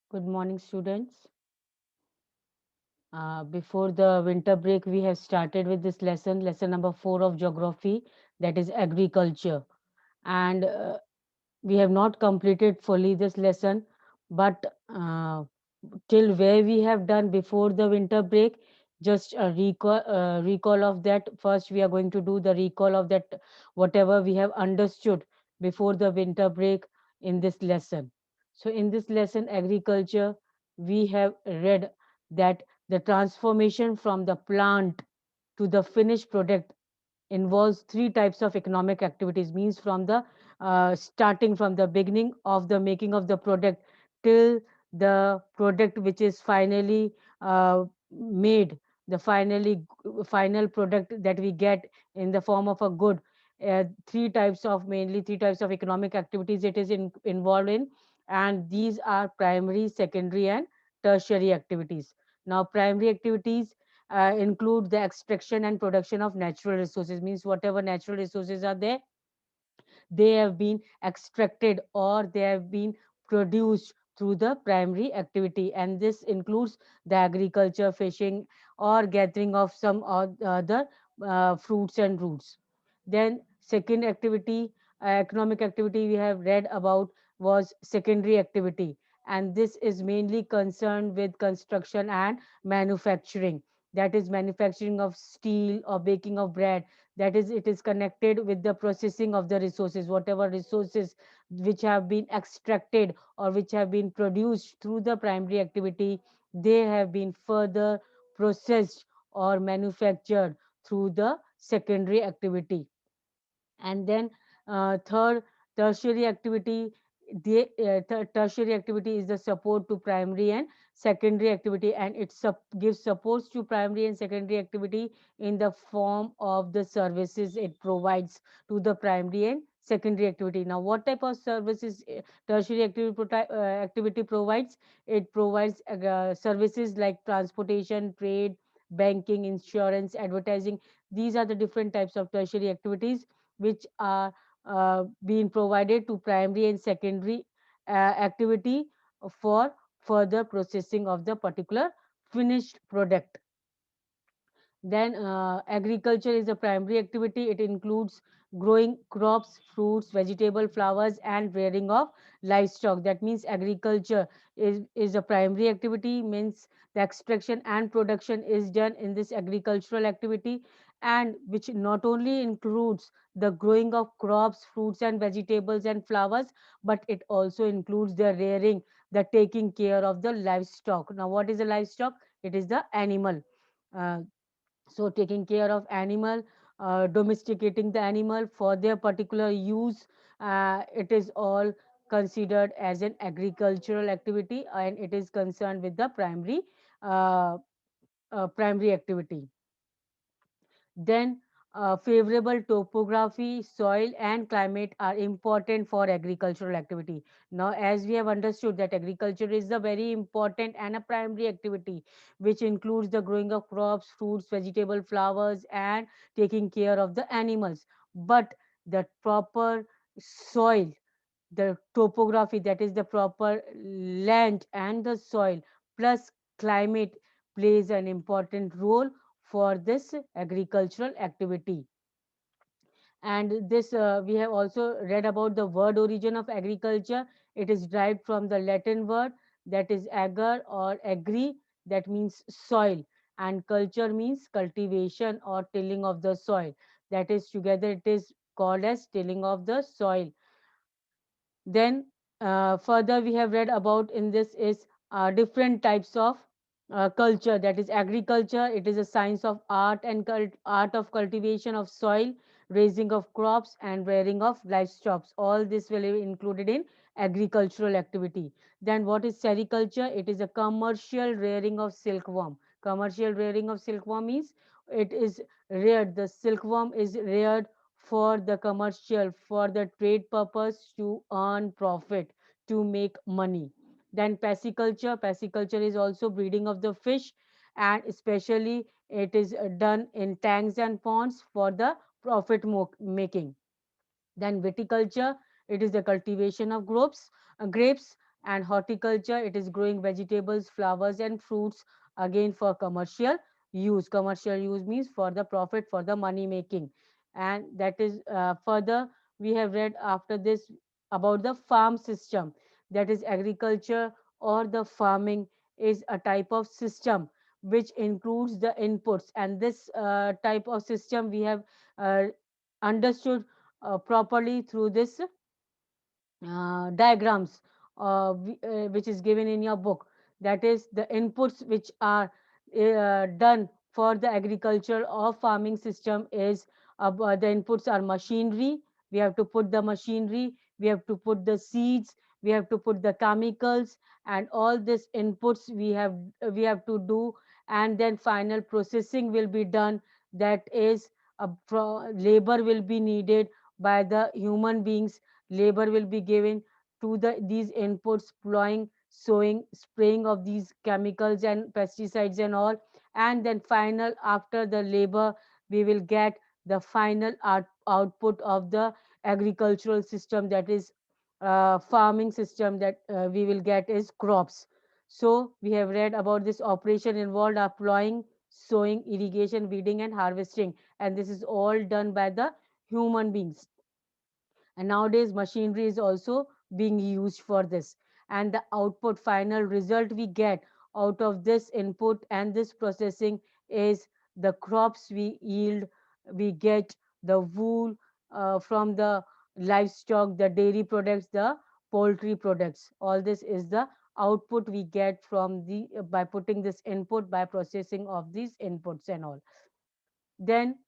Good morning, students. Before the winter break, we have started with this lesson number 4 of geography, that is agriculture. And we have not completed fully this lesson, but till where we have done before the winter break, just a recall of that. First, we are going to do the recall of that, whatever we have understood before the winter break in this lesson. So, in this lesson, agriculture, we have read that the transformation from the plant to the finished product involves three types of economic activities, means from the starting from the beginning of the making of the product till the product which is finally made, the final product that we get in the form of a good. Mainly three types of economic activities it is involved in, and these are primary, secondary, and tertiary activities. Now, primary activities include the extraction and production of natural resources, means whatever natural resources are there, they have been extracted or they have been produced through the primary activity, and this includes the agriculture, fishing, or gathering of some other fruits and roots. Then second activity, economic activity we have read about, was secondary activity, and this is mainly concerned with construction and manufacturing, that is manufacturing of steel or baking of bread. That is, it is connected with the processing of the resources, whatever resources which have been extracted or which have been produced through the primary activity, they have been further processed or manufactured through the secondary activity. And then third, tertiary activity, tertiary activity is the support to primary and secondary activity, and it gives supports to primary and secondary activity in the form of the services it provides to the primary and secondary activity. Now, what type of services tertiary activity provides? It provides services like transportation, trade, banking, insurance, advertising. These are the different types of tertiary activities which are being provided to primary and secondary activity for further processing of the particular finished product. Then agriculture is a primary activity. It includes growing crops, fruits, vegetable, flowers, and rearing of livestock. That means agriculture is a primary activity, means the extraction and production is done in this agricultural activity, and which not only includes the growing of crops, fruits, and vegetables and flowers, but it also includes the rearing, the taking care of the livestock. Now, what is the livestock? It is the animal. Uh, so taking care of animal, domesticating the animal for their particular use, it is all considered as an agricultural activity, and it is concerned with the uh, primary activity. Then, favorable topography, soil, and climate are important for agricultural activity. Now, as we have understood that agriculture is a very important and a primary activity, which includes the growing of crops, fruits, vegetable, flowers, and taking care of the animals. But the proper soil, the topography, that is the proper land and the soil, plus climate, plays an important role for this agricultural activity. And this, we have also read about the word origin of agriculture. It is derived from the Latin word, that is agar or agri, that means soil, and culture means cultivation or tilling of the soil. That is, together it is called as tilling of the soil. Then further we have read about in this is different types of culture, that is agriculture. It is a science of art and art of cultivation of soil, raising of crops, and rearing of livestock. All this will be included in agricultural activity. Then what is sericulture? It is a commercial rearing of silkworm. Commercial rearing of silkworm means it is reared, the silkworm is reared for the commercial, for the trade purpose, to earn profit, to make money. Then pisciculture is also breeding of the fish, and especially it is done in tanks and ponds for the profit making. Then viticulture, it is the cultivation of grapes. And horticulture, it is growing vegetables, flowers and fruits, again for commercial use. Commercial use means for the profit, for the money making. And that is further we have read after this about the farm system. That is agriculture or the farming is a type of system which includes the inputs, and this type of system we have uh, understood properly through this diagrams which is given in your book. That is the inputs which are done for the agriculture or farming system is the inputs are machinery. We have to put the machinery, we have to put the seeds, we have to put the chemicals, and all these inputs we have to do. And then final processing will be done. That is labor will be needed by the human beings. Labor will be given to these inputs, plowing, sowing, spraying of these chemicals and pesticides and all. And then final, after the labor, we will get the final output of the agricultural system, that is farming system, that we will get is crops. So we have read about this operation involved are plowing, sowing, irrigation, weeding and harvesting, and this is all done by the human beings. And nowadays machinery is also being used for this. And the output, final result we get out of this input and this processing is the crops we yield. We get the wool from the livestock, the dairy products, the poultry products. All this is the output we get from the by putting this input, by processing of these inputs and all. Then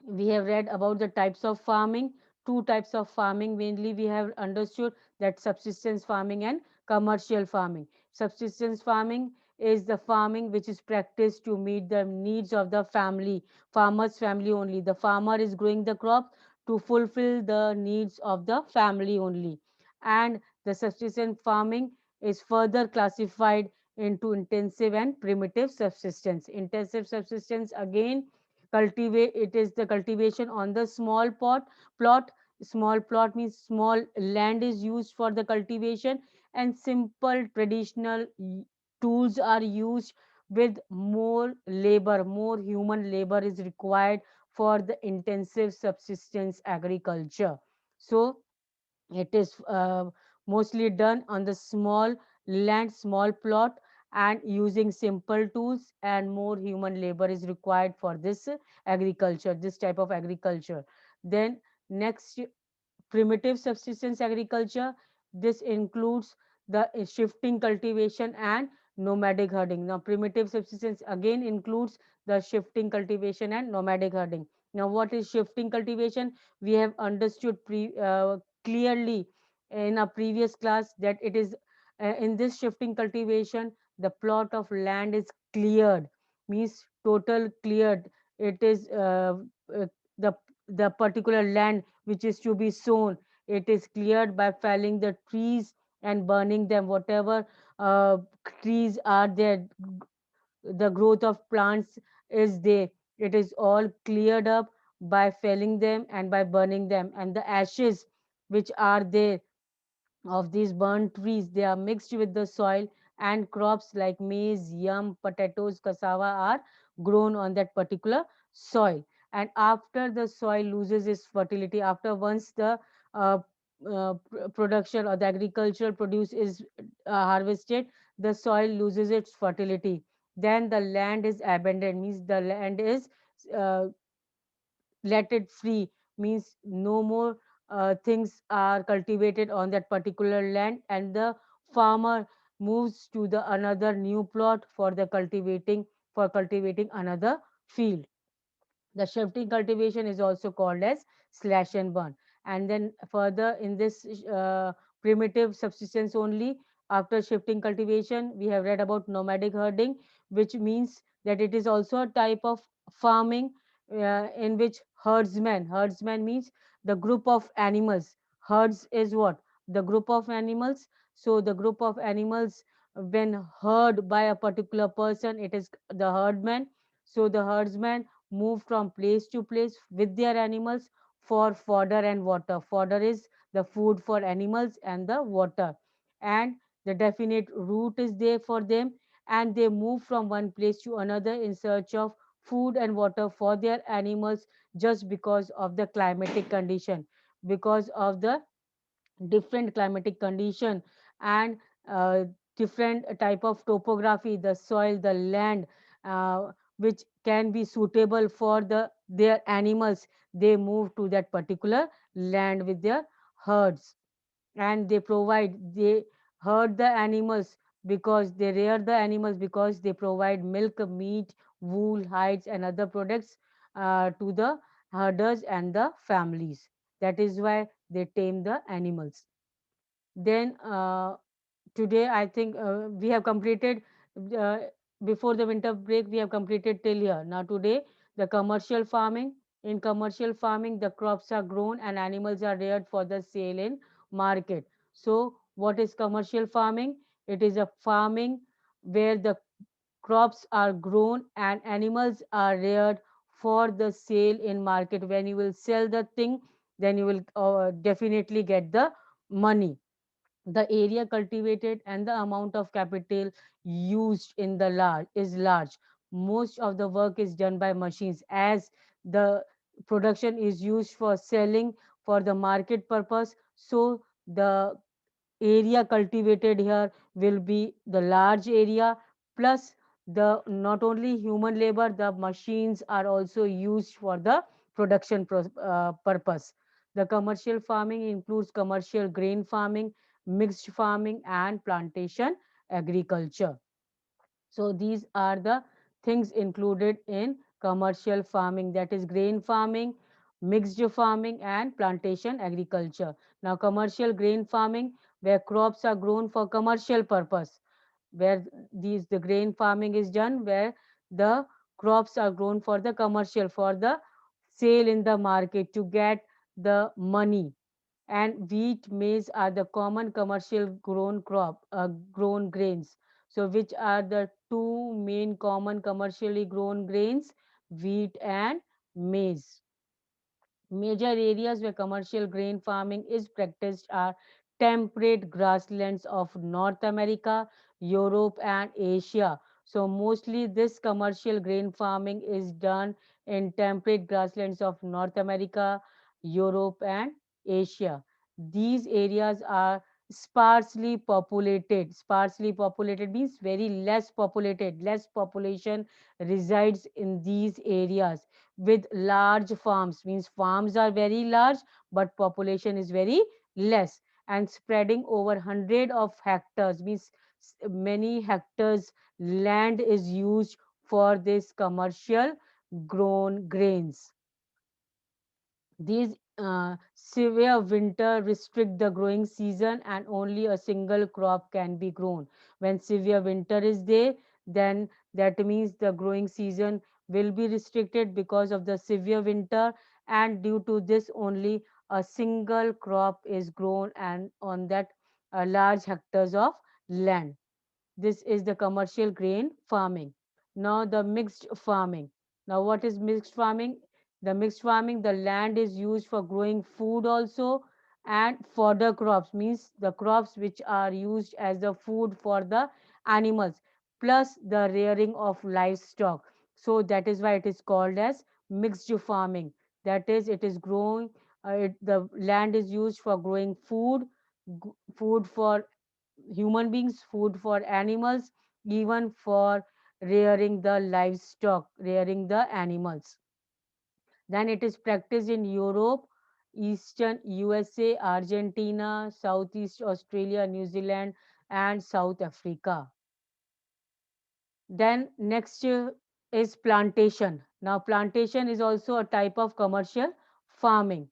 we have read about the types of farming. Two types of farming mainly we have understood, that subsistence farming and commercial farming. Subsistence farming is the farming which is practiced to meet the needs of the family, farmer's family only. The farmer is growing the crop to fulfill the needs of the family only. And the subsistence farming is further classified into intensive and primitive subsistence. Intensive subsistence again cultivate, it is the cultivation on the small plot. Small plot means small land is used for the cultivation, and simple traditional tools are used. With more labor, more human labor is required for the intensive subsistence agriculture. So it is mostly done on the small land, small plot, and using simple tools, and more human labor is required for this agriculture, this type of agriculture. Then next, primitive subsistence agriculture. This includes the shifting cultivation and nomadic herding. Now, primitive subsistence again includes the shifting cultivation and nomadic herding. Now, what is shifting cultivation? We have understood clearly in a previous class that it is in this shifting cultivation, the plot of land is cleared, means total cleared. It is uh, the the particular land which is to be sown, it is cleared by felling the trees and burning them. Whatever uh, trees are there, the growth of plants is there, it is all cleared up by felling them and by burning them. And the ashes which are there of these burnt trees, they are mixed with the soil, and crops like maize, yam, potatoes, cassava are grown on that particular soil. And after the soil loses its fertility, after once the uh, production or the agricultural produce is harvested, the soil loses its fertility. Then the land is abandoned, means the land is uh, let it free, means no more things are cultivated on that particular land, and the farmer moves to the another new plot for the cultivating, for cultivating another field. The shifting cultivation is also called as slash and burn. And then further in this primitive subsistence only, after shifting cultivation, we have read about nomadic herding, which means that it is also a type of farming in which herdsman means the group of animals. Herds is what? The group of animals. So the group of animals, when herd by a particular person, it is the herdman. So the herdsman move from place to place with their animals for fodder and water. Fodder is the food for animals, and the water. and the definite route is there for them, and they move from one place to another in search of food and water for their animals, just because of the climatic condition, because of the different climatic condition, and uh, different type of topography, the soil, the land, which can be suitable for their animals. They move to that particular land with their herds, and they herd the animals, because they rear the animals, because they provide milk, meat, wool, hides, and other products to the herders and the families. That is why they tame the animals. Then today I think we have completed, uh, before the winter break we have completed till here. Now today, the commercial farming. In commercial farming, the crops are grown and animals are reared for the sale in market. So what is commercial farming? It is a farming where the crops are grown and animals are reared for the sale in market. When you will sell the thing, then you will definitely get the money. The area cultivated and the amount of capital used in the large is large. Most of the work is done by machines, as the production is used for selling for the market purpose. So the area cultivated here will be the large area, plus the not only human labor, the machines are also used for the production purpose. The commercial farming includes commercial grain farming, mixed farming, and plantation agriculture. So these are the things included in commercial farming, that is grain farming, mixed farming, and plantation agriculture. Now commercial grain farming, where crops are grown for commercial purpose, where these the grain farming is done, where the crops are grown for the commercial, for the sale in the market to get the money. And wheat, maize are the common commercial grown grains. So which are the two main common commercially grown grains? Wheat and maize. Major areas where commercial grain farming is practiced are temperate grasslands of North America, Europe, and Asia. So, mostly this commercial grain farming is done in temperate grasslands of North America, Europe, and Asia. These areas are sparsely populated. Sparsely populated means very less populated. Less population resides in these areas, with large farms, means farms are very large but population is very less, and spreading over 100 of hectares, means many hectares land is used for this commercial grown grains. These severe winter restrict the growing season, and only a single crop can be grown. When severe winter is there, then that means the growing season will be restricted because of the severe winter, and due to this only a single crop is grown and on that large hectares of land. This is the commercial grain farming. Now the mixed farming. Now what is mixed farming? The mixed farming, the land is used for growing food also, and fodder crops, means the crops which are used as the food for the animals, plus the rearing of livestock. So that is why it is called as mixed farming. That is, it is growing, the land is used for growing food, food for human beings, food for animals, even for rearing the livestock, rearing the animals. Then it is practiced in Europe, Eastern USA, Argentina, Southeast Australia, New Zealand, and South Africa. Then next is plantation. Now plantation is also a type of commercial farming.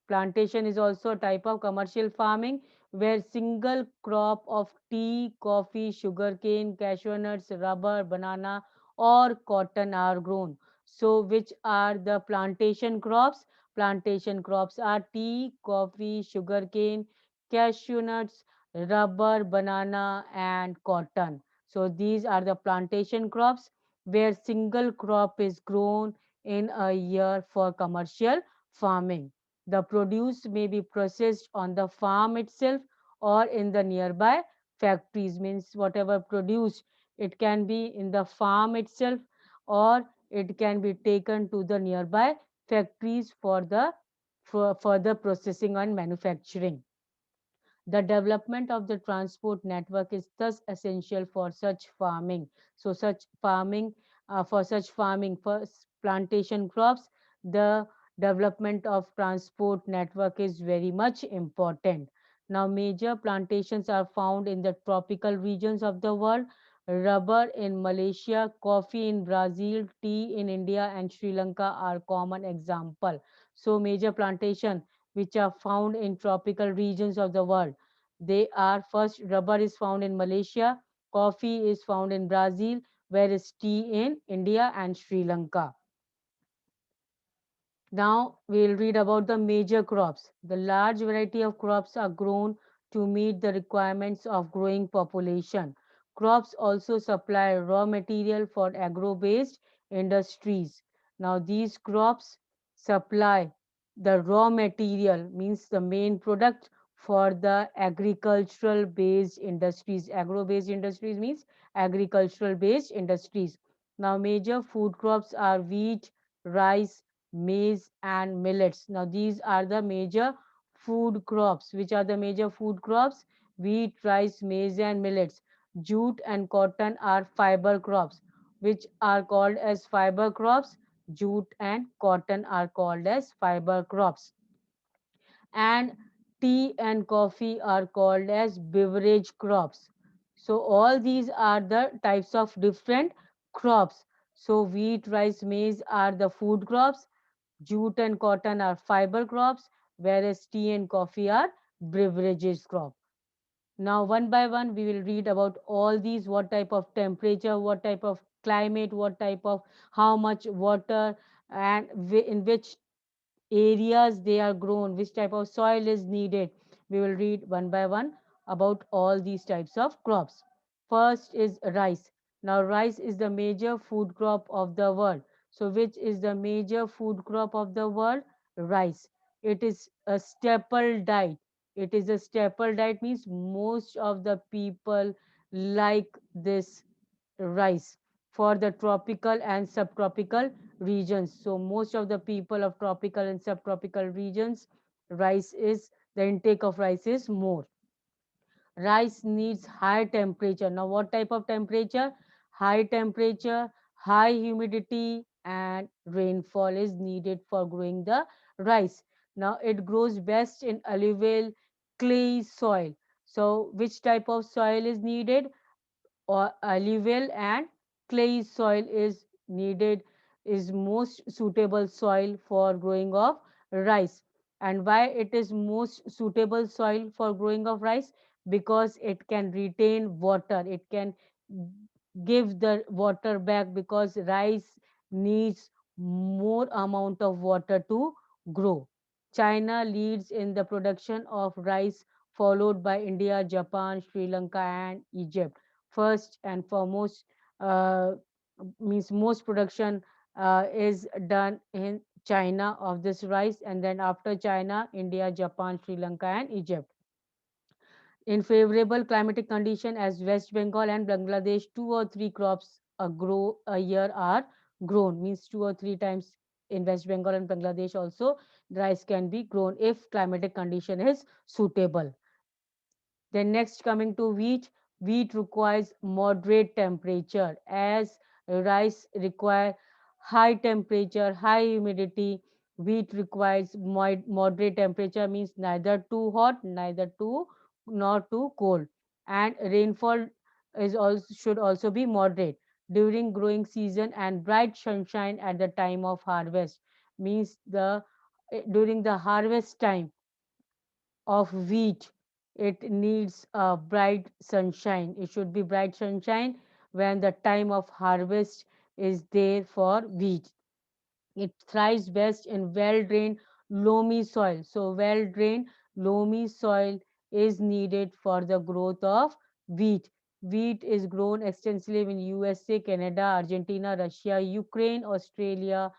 Plantation is also a type of commercial farming where single crop of tea, coffee, sugarcane, cashew nuts, rubber, banana, or cotton are grown. So which are the plantation crops? Plantation crops are tea, coffee, sugarcane, cashew nuts, rubber, banana, and cotton. So these are the plantation crops where single crop is grown in a year for commercial farming. The produce may be processed on the farm itself or in the nearby factories, means whatever produced, it can be in the farm itself, or it can be taken to the nearby factories for further processing and manufacturing. The development of the transport network is thus essential for such farming. So, such farming, for plantation crops, the development of transport network is very much important. Now, major plantations are found in the tropical regions of the world. Rubber in Malaysia, coffee in Brazil, tea in India, and Sri Lanka are common example. So, major plantation which are found in tropical regions of the world, they are: first, rubber is found in Malaysia, coffee is found in Brazil, whereas tea in India and Sri Lanka. Now we'll read about the major crops. The large variety of crops are grown to meet the requirements of growing population. Crops also supply raw material for agro-based industries. Now these crops supply the raw material, means the main product for the agricultural based industries. Agro based industries means agricultural based industries. Now major food crops are wheat, rice, maize, and millets. Now, these are the major food crops. Which are the major food crops? Wheat, rice, maize, and millets. Jute and cotton are fiber crops, which are called as fiber crops. Jute and cotton are called as fiber crops. And tea and coffee are called as beverage crops. So all these are the types of different crops. So wheat, rice, maize are the food crops, jute and cotton are fiber crops, whereas tea and coffee are beverages crop. Now, one by one, we will read about all these: what type of temperature, what type of climate, what type of, how much water, and in which areas they are grown, which type of soil is needed. We will read one by one about all these types of crops. First is rice. Now, rice is the major food crop of the world. So, which is the major food crop of the world? Rice. It is a staple diet. It is a staple diet, means most of the people like this rice for the tropical and subtropical regions. So most of the people of tropical and subtropical regions, rice is the intake of rice is more. Rice needs high temperature. Now, what type of temperature? High temperature, high humidity, and rainfall is needed for growing the rice. Now, it grows best in alluvial clay soil. So, which type of soil is needed? Or alluvial and clay soil is needed, is most suitable soil for growing of rice. And why it is most suitable soil for growing of rice? Because it can retain water, it can give the water back, because rice needs more amount of water to grow. China leads in the production of rice, followed by India, Japan, Sri Lanka, and Egypt. First and foremost, uh, means most production is done in China of this rice, and then after China, India, Japan, Sri Lanka, and Egypt. In favorable climatic condition as West Bengal and Bangladesh, two or three crops grow a year are grown, means two or three times in West Bengal and Bangladesh also rice can be grown if climatic condition is suitable. Then next, coming to wheat. Wheat requires moderate temperature, as rice require high temperature, high humidity. Wheat requires moderate temperature, means neither too hot, neither too nor too cold. And rainfall is also should also be moderate during growing season, and bright sunshine at the time of harvest, means the during the harvest time of wheat, it needs a bright sunshine. It should be bright sunshine when the time of harvest is there for wheat. It thrives best in well drained loamy soil. So well drained loamy soil is needed for the growth of wheat. Wheat is grown extensively in USA, Canada, Argentina, Russia, Ukraine, Australia,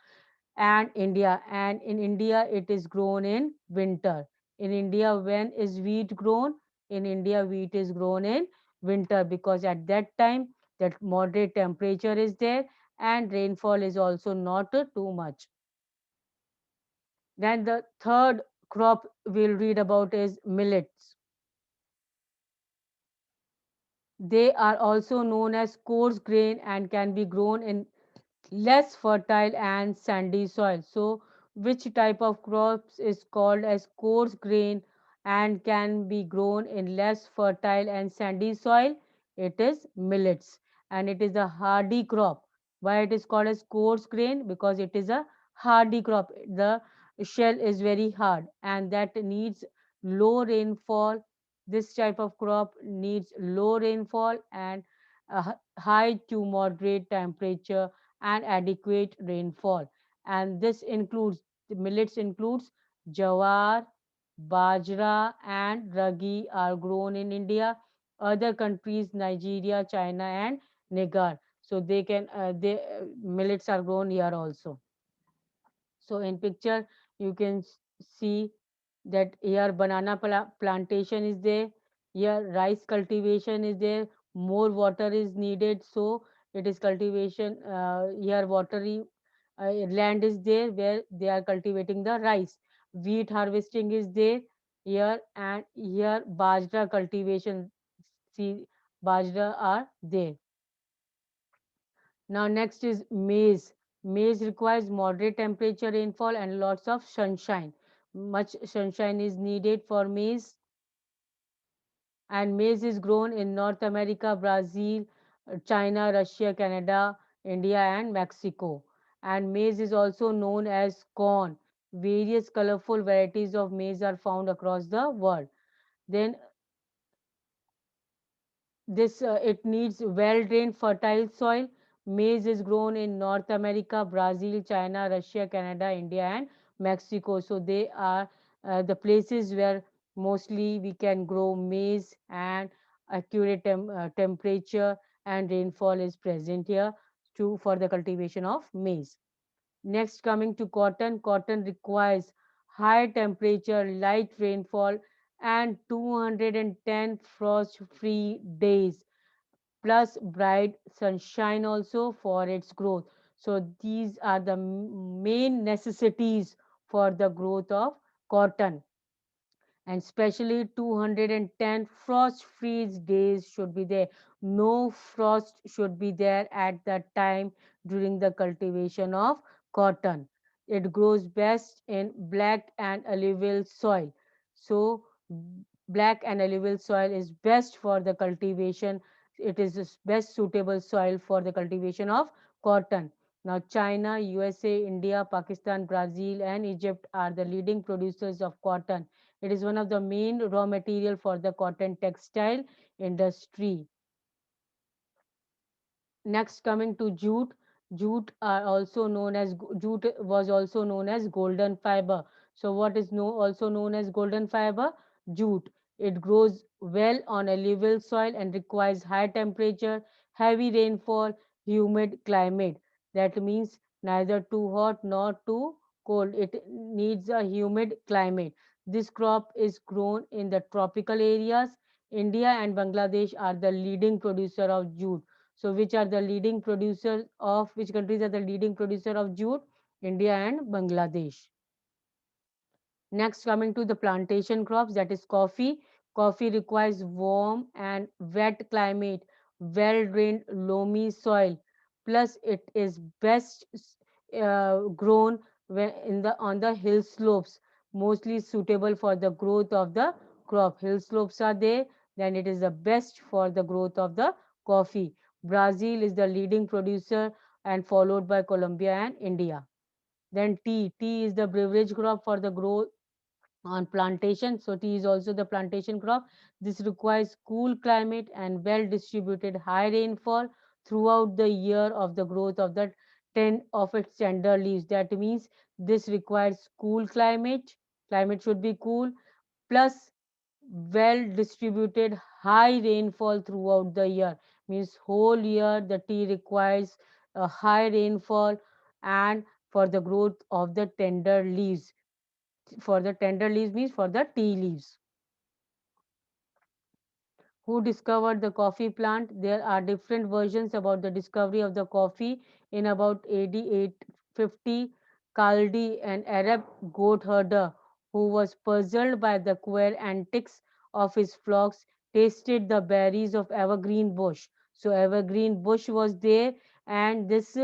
and India. And in India, it is grown in winter. In India, when is wheat grown? In India, wheat is grown in winter, because at that time that moderate temperature is there and rainfall is also not too much. Then the third crop we'll read about is millets. They are also known as coarse grain and can be grown in less fertile and sandy soil. So, which type of crops is called as coarse grain and can be grown in less fertile and sandy soil? It is millets, and it is a hardy crop. Why it is called as coarse grain? Because it is a hardy crop. The shell is very hard and that needs low rainfall. This type of crop needs low rainfall and high to moderate temperature and adequate rainfall. And this includes the millets includes jawar, bajra, and ragi are grown in India, other countries Nigeria, China, and Niger. So they millets are grown here also. So in picture you can see that here banana plantation is there, here rice cultivation is there, more water is needed, so it is cultivation here watery land is there where they are cultivating the rice. Wheat harvesting is there here, and here bajra cultivation, see bajra are there. Now next is maize. Maize requires moderate temperature, rainfall and lots of sunshine. Much sunshine is needed for maize, and maize is grown in North America, Brazil, China, Russia, Canada, India and Mexico. And maize is also known as corn. Various colorful varieties of maize are found across the world. Then this it needs well-drained fertile soil. Maize is grown in North America, Brazil, China, Russia, Canada, India, and Mexico. So they are the places where mostly we can grow maize, and accurate temperature and rainfall is present here to for the cultivation of maize. Next, coming to cotton. Cotton requires high temperature, light rainfall, and 210 frost-free days plus bright sunshine also for its growth. So these are the main necessities for the growth of cotton, and especially 210 frost free days should be there. No frost should be there at that time during the cultivation of cotton. It grows best in black and alluvial soil. So black and alluvial soil is best for the cultivation. It is the best suitable soil for the cultivation of cotton. Now China, USA, India, Pakistan, Brazil and Egypt are the leading producers of cotton. It is one of the main raw material for the cotton textile industry. Next, coming to jute. Jute are also known as jute was also known as golden fiber. So what is also known as golden fiber? Jute. It grows well on alluvial soil and requires high temperature, heavy rainfall, humid climate. That means neither too hot nor too cold. It needs a humid climate. This crop is grown in the tropical areas. India and Bangladesh are the leading producer of jute. So, which are the leading producers of which countries are the leading producer of jute? India and Bangladesh. Next, coming to the plantation crops, that is coffee. Coffee requires warm and wet climate, well-drained loamy soil. Plus, it is best grown in the on the hill slopes, mostly suitable for the growth of the crop. Hill slopes are there, then it is the best for the growth of the coffee. Brazil is the leading producer and followed by Colombia and India. Then tea. Tea is the beverage crop for the growth on plantation. So tea is also the plantation crop. This requires cool climate and well distributed high rainfall throughout the year of the growth of the 10 of its tender leaves. That means this requires cool climate. Climate should be cool, plus well distributed high rainfall throughout the year. Means whole year the tea requires a high rainfall and for the growth of the tender leaves. For the tender leaves means for the tea leaves. Who discovered the coffee plant? There are different versions about the discovery of the coffee. In about AD 850, Kaldi, an Arab goat herder who was puzzled by the queer antics of his flocks, tasted the berries of evergreen bush. So evergreen bush was there, and this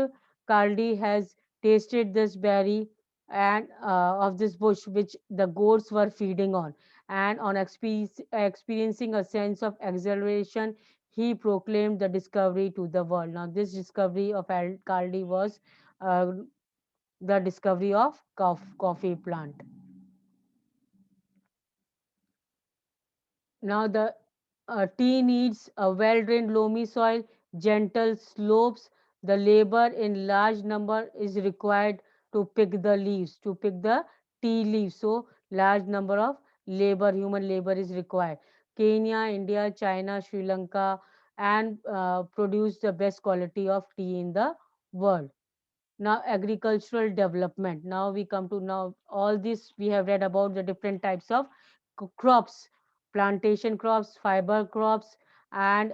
Kaldi has tasted this berry and of this bush which the goats were feeding on, and on experiencing a sense of exhilaration, he proclaimed the discovery to the world. Now, this discovery of Caldi was uh, the discovery of coffee plant. Now, the tea needs a well-drained loamy soil, gentle slopes. The labor in large number is required to pick the leaves, to pick the tea leaves. So, large number of labor, human labor is required. Kenya, India, China, Sri Lanka, and produce the best quality of tea in the world. Now, agricultural development. Now we come to now all this we have read about the different types of crops, plantation crops, fiber crops, and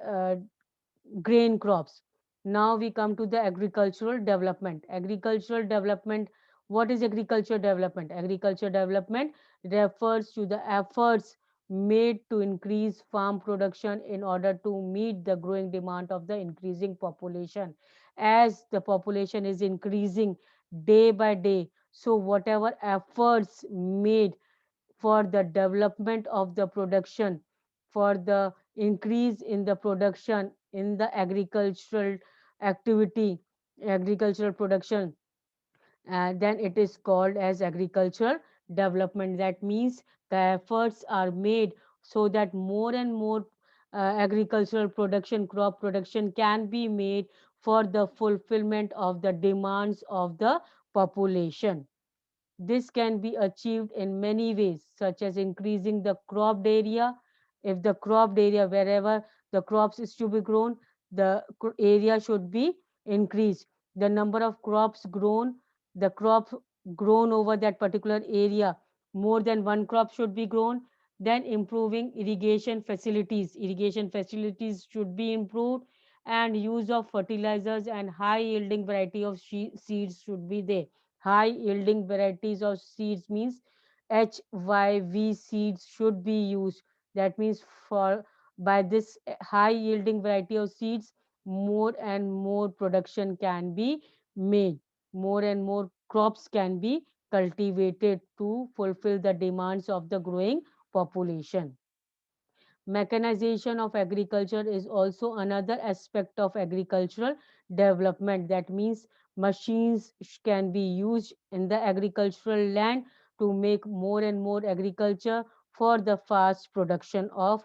grain crops. Now we come to the agricultural development. Agricultural development. What is agricultural development? Agricultural development refers to the efforts made to increase farm production in order to meet the growing demand of the increasing population. As the population is increasing day by day, so whatever efforts made for the development of the production, for the increase in the production in the agricultural activity, agricultural production, then it is called as agricultural development. That means the efforts are made so that more and more agricultural production, crop production can be made for the fulfillment of the demands of the population. This can be achieved in many ways, such as increasing the cropped area. If the cropped area, wherever the crops is to be grown, the area should be increased. The number of crops grown, the crop grown over that particular area, more than one crop should be grown. Then improving irrigation facilities. Irrigation facilities should be improved, and use of fertilizers and high yielding variety of seeds should be there. High yielding varieties of seeds means HYV seeds should be used. That means for by this high yielding variety of seeds, more and more production can be made. More and more crops can be cultivated to fulfill the demands of the growing population. Mechanization of agriculture is also another aspect of agricultural development. That means machines can be used in the agricultural land to make more and more agriculture for the fast production of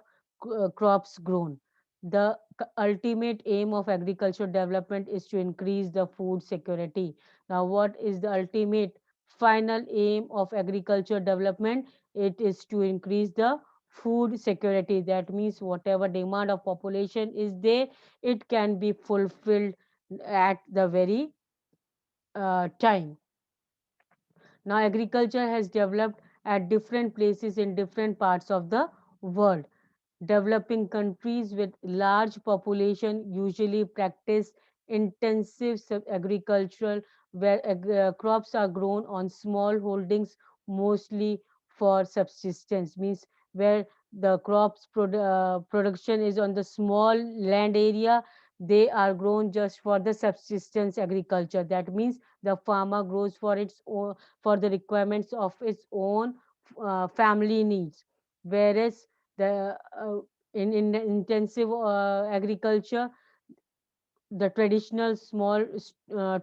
crops grown. The ultimate aim of agricultural development is to increase the food security. Now, what is the ultimate final aim of agriculture development? It is to increase the food security. That means whatever demand of population is there, it can be fulfilled at the very time. Now, agriculture has developed at different places in different parts of the world. Developing countries with large population usually practice intensive agricultural where crops are grown on small holdings, mostly for subsistence, means where the crops production is on the small land area. They are grown just for the subsistence agriculture. That means the farmer grows for its own, for the requirements of its own family needs. Whereas the in the intensive agriculture, the traditional small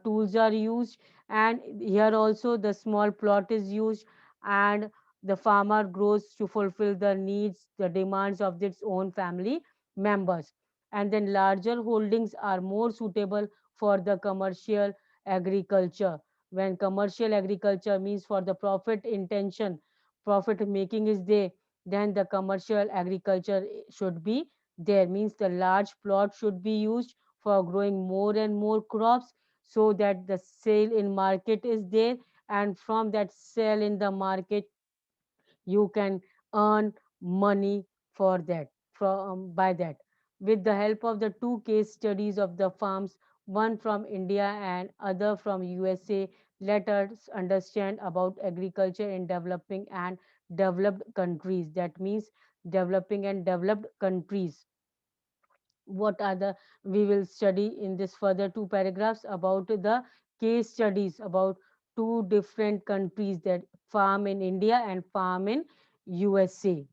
tools are used, and here also the small plot is used, and the farmer grows to fulfill the needs, the demands of its own family members. And then larger holdings are more suitable for the commercial agriculture. When commercial agriculture means for the profit intention, profit making is there, then the commercial agriculture should be there, means the large plot should be used for growing more and more crops, so that the sale in market is there, and from that sale in the market you can earn money for that. from by that. With the help of the two case studies of the farms, one from India and other from USA, let us understand about agriculture in developing and developed countries. That means developing and developed countries. What are the, we will study in this further two paragraphs about the case studies about two different countries, that farm in India and farm in USA.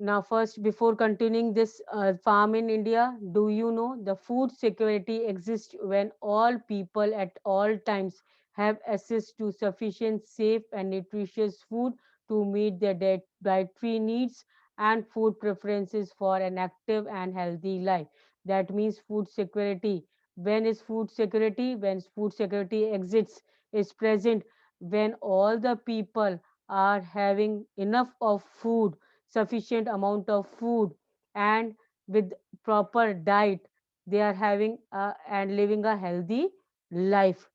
Now, first, before continuing this farm in India, do you know the food security exists when all people at all times have access to sufficient, safe, and nutritious food to meet their dietary needs and food preferences for an active and healthy life? That means food security. When is food security? When food security exists, is present when all the people are having enough of food, sufficient amount of food, and with proper diet they are having and living a healthy life.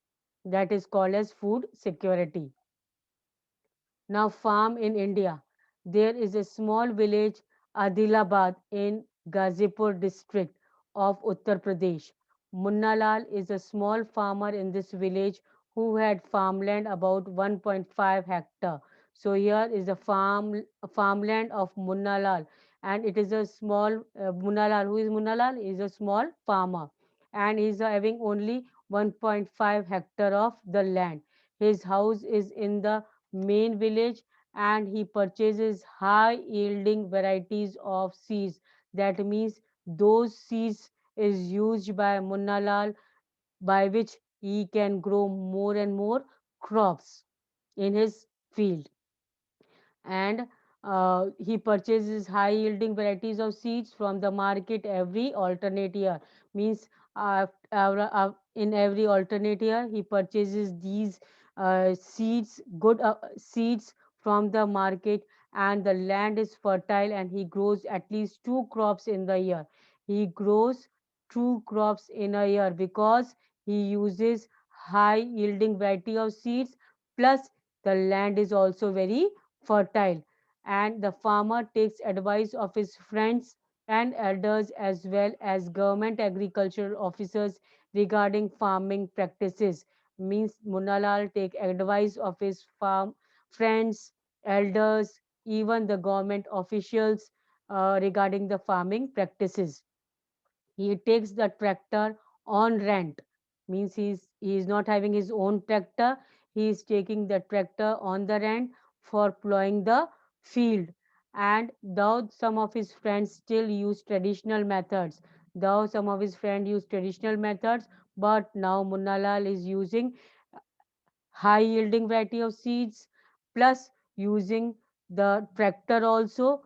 That is called as food security. Now, farm in India. There is a small village, Adilabad, in Gazipur district of Uttar Pradesh. Munna Lal is a small farmer in this village who had farmland about 1.5 hectare. So here is a farmland of Munna Lal, and it is a small Munna Lal. Who is Munna Lal? Is a small farmer, and he is having only 1.5 hectare of the land. His house is in the main village, and he purchases high yielding varieties of seeds. That means those seeds is used by Munnalal, by which he can grow more and more crops in his field. And he purchases high yielding varieties of seeds from the market every alternate year. Means in every alternate year he purchases these seeds, good seeds from the market, and the land is fertile and he grows at least two crops in the year. He grows two crops in a year because he uses high yielding variety of seeds, plus the land is also very fertile, and the farmer takes advice of his friends and elders as well as government agricultural officers regarding farming practices. Means Munalal take advice of his farm friends, elders, even the government officials regarding the farming practices. He takes the tractor on rent. Means he is not having his own tractor, he is taking the tractor on the rent for plowing the field. And though some of his friends still use traditional methods, though some of his friends use traditional methods, but now Munnalal is using high yielding variety of seeds, plus using the tractor also,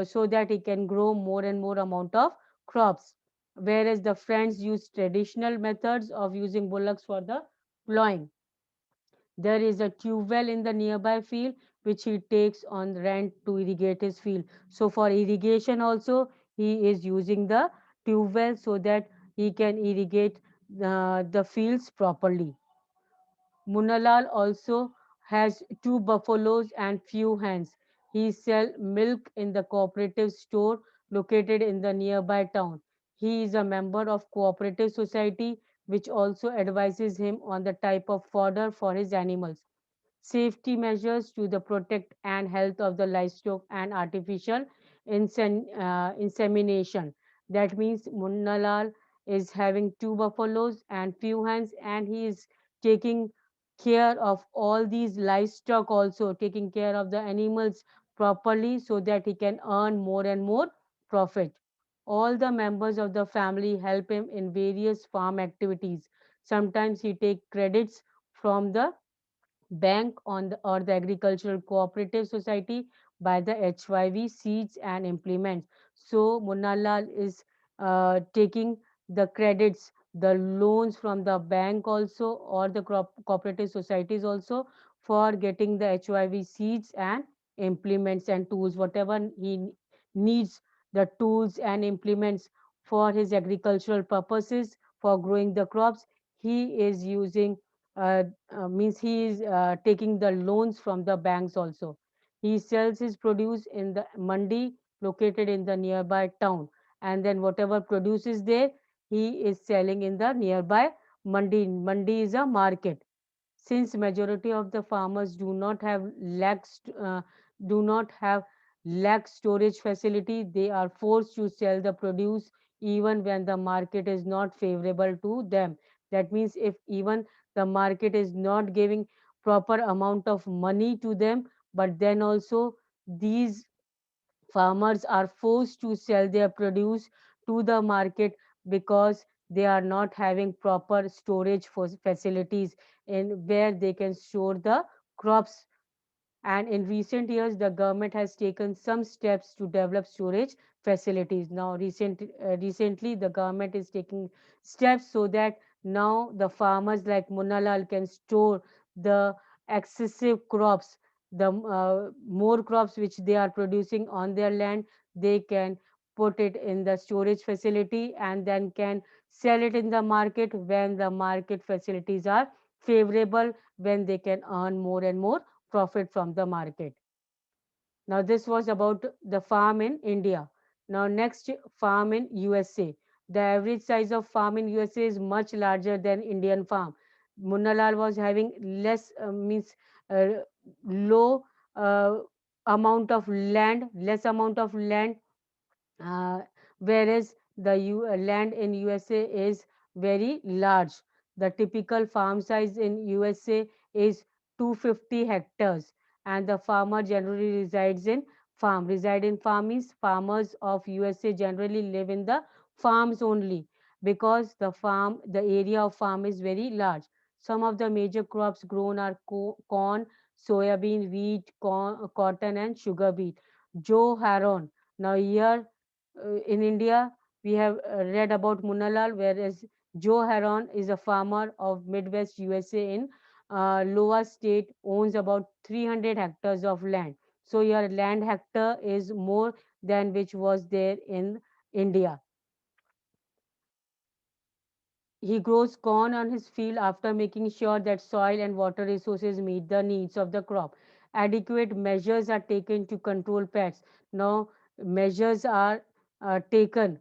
so that he can grow more and more amount of crops, whereas the friends use traditional methods of using bullocks for the plowing. There is a tube well in the nearby field which he takes on rent to irrigate his field. So for irrigation also he is using the tube well so that he can irrigate the fields properly. Munalal also has two buffaloes and few hens. He sells milk in the cooperative store located in the nearby town. He is a member of cooperative society which also advises him on the type of fodder for his animals, safety measures to the protect and health of the livestock, and artificial insemination. That means Munnalal is having two buffaloes and few hens, and he is taking care of all these livestock, also taking care of the animals properly so that he can earn more and more profit. All the members of the family help him in various farm activities. Sometimes he take credits from the bank or the agricultural cooperative society by the HYV seeds and implements. So Munalal is taking the credits, the loans from the bank also, or the cooperative societies also, for getting the HYV seeds and implements and tools, whatever he needs, the tools and implements for his agricultural purposes for growing the crops. He is using means he is taking the loans from the banks also. He sells his produce in the mandi located in the nearby town, and then whatever produces there, he is selling in the nearby mandi. Mandi is a market. Since majority of the farmers do not have lack storage facility, they are forced to sell the produce even when the market is not favorable to them. That means if even the market is not giving proper amount of money to them, but then also these farmers are forced to sell their produce to the market because they are not having proper storage facilities in where they can store the crops. And in recent years, the government has taken some steps to develop storage facilities. Now, recently, the government is taking steps so that now the farmers like Munalal can store the excessive crops, the more crops which they are producing on their land, they can put it in the storage facility and then can sell it in the market when the market facilities are favorable, when they can earn more and more profit from the market. Now, this was about the farm in India. Now, next, farm in USA. The average size of farm in USA is much larger than Indian farm. Munnalal was having less, means uh, low uh, amount of land, less amount of land, uh, whereas the land in USA is very large. The typical farm size in USA is 250 hectares, and the farmer generally resides in farm. Reside in farm means farmers of USA generally live in the farms only because the area of farm is very large. Some of the major crops grown are corn, soybean, wheat, cotton, and sugar beet. Joe Haron. Now here in India, we have read about Munalal, whereas Joe Heron is a farmer of Midwest USA in Iowa State, owns about 300 hectares of land. So your land hectare is more than which was there in India. He grows corn on his field after making sure that soil and water resources meet the needs of the crop. Adequate measures are taken to control pests. Now, measures are taken,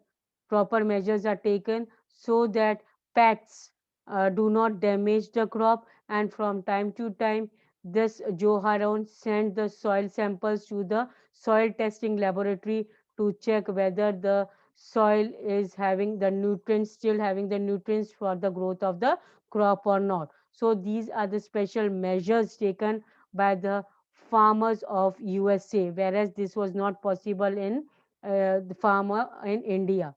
proper measures are taken so that pests do not damage the crop. And from time to time, this Joharon sent the soil samples to the soil testing laboratory to check whether the soil is having the nutrients, still having the nutrients for the growth of the crop or not. So these are the special measures taken by the farmers of USA, whereas this was not possible in the farmer in India.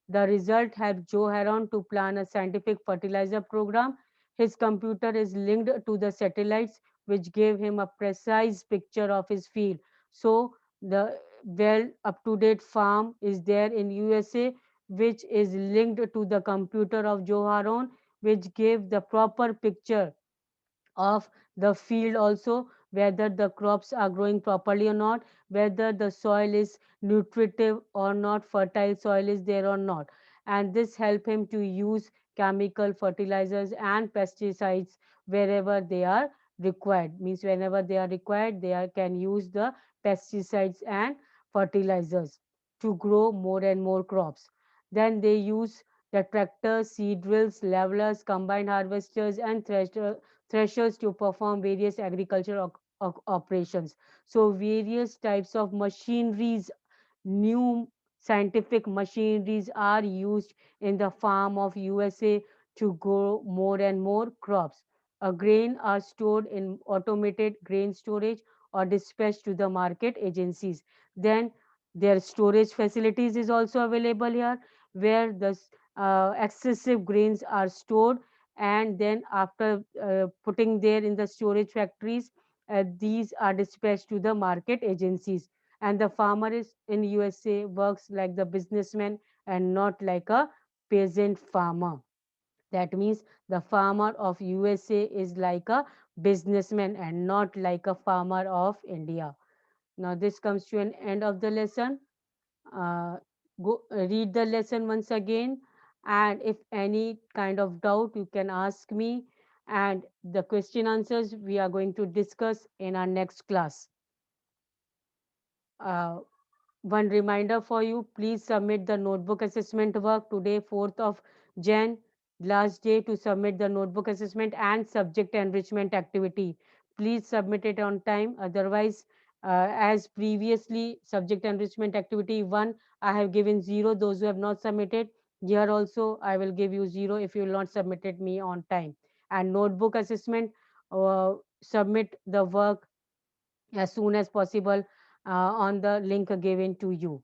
The result helped Joe Heron to plan a scientific fertilizer program. His computer is linked to the satellites, which gave him a precise picture of his field. So, the well up to date farm is there in USA, which is linked to the computer of Joe Heron, which gave the proper picture of the field also, whether the crops are growing properly or not, whether the soil is nutritive or not, fertile soil is there or not. And this help him to use chemical fertilizers and pesticides wherever they are required. Means whenever they are required, can use the pesticides and fertilizers to grow more and more crops. Then they use the tractors, seed drills, levelers, combined harvesters, and threshers to perform various agricultural operations. So, various types of machineries, new scientific machineries are used in the farm of USA to grow more and more crops. A grain are stored in automated grain storage or dispatched to the market agencies. Then their storage facilities is also available here where the excessive grains are stored, and then after putting there in the storage factories, these are dispatched to the market agencies, and the farmer is in USA works like the businessman and not like a peasant farmer. That means the farmer of USA is like a businessman and not like a farmer of India. Now this comes to an end of the lesson. uh, Read the lesson once again, and if any kind of doubt you can ask me, and the question answers we are going to discuss in our next class. uh, One reminder for you, please submit the notebook assessment work today, 4th of Jan, last day to submit the notebook assessment and subject enrichment activity. Please submit it on time. Otherwise, as previously, subject enrichment activity 1, I have given 0. Those who have not submitted, here also I will give you 0 if you will not submitted me on time. And notebook assessment, submit the work as soon as possible on the link given to you.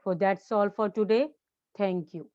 So that's all for today. Thank you.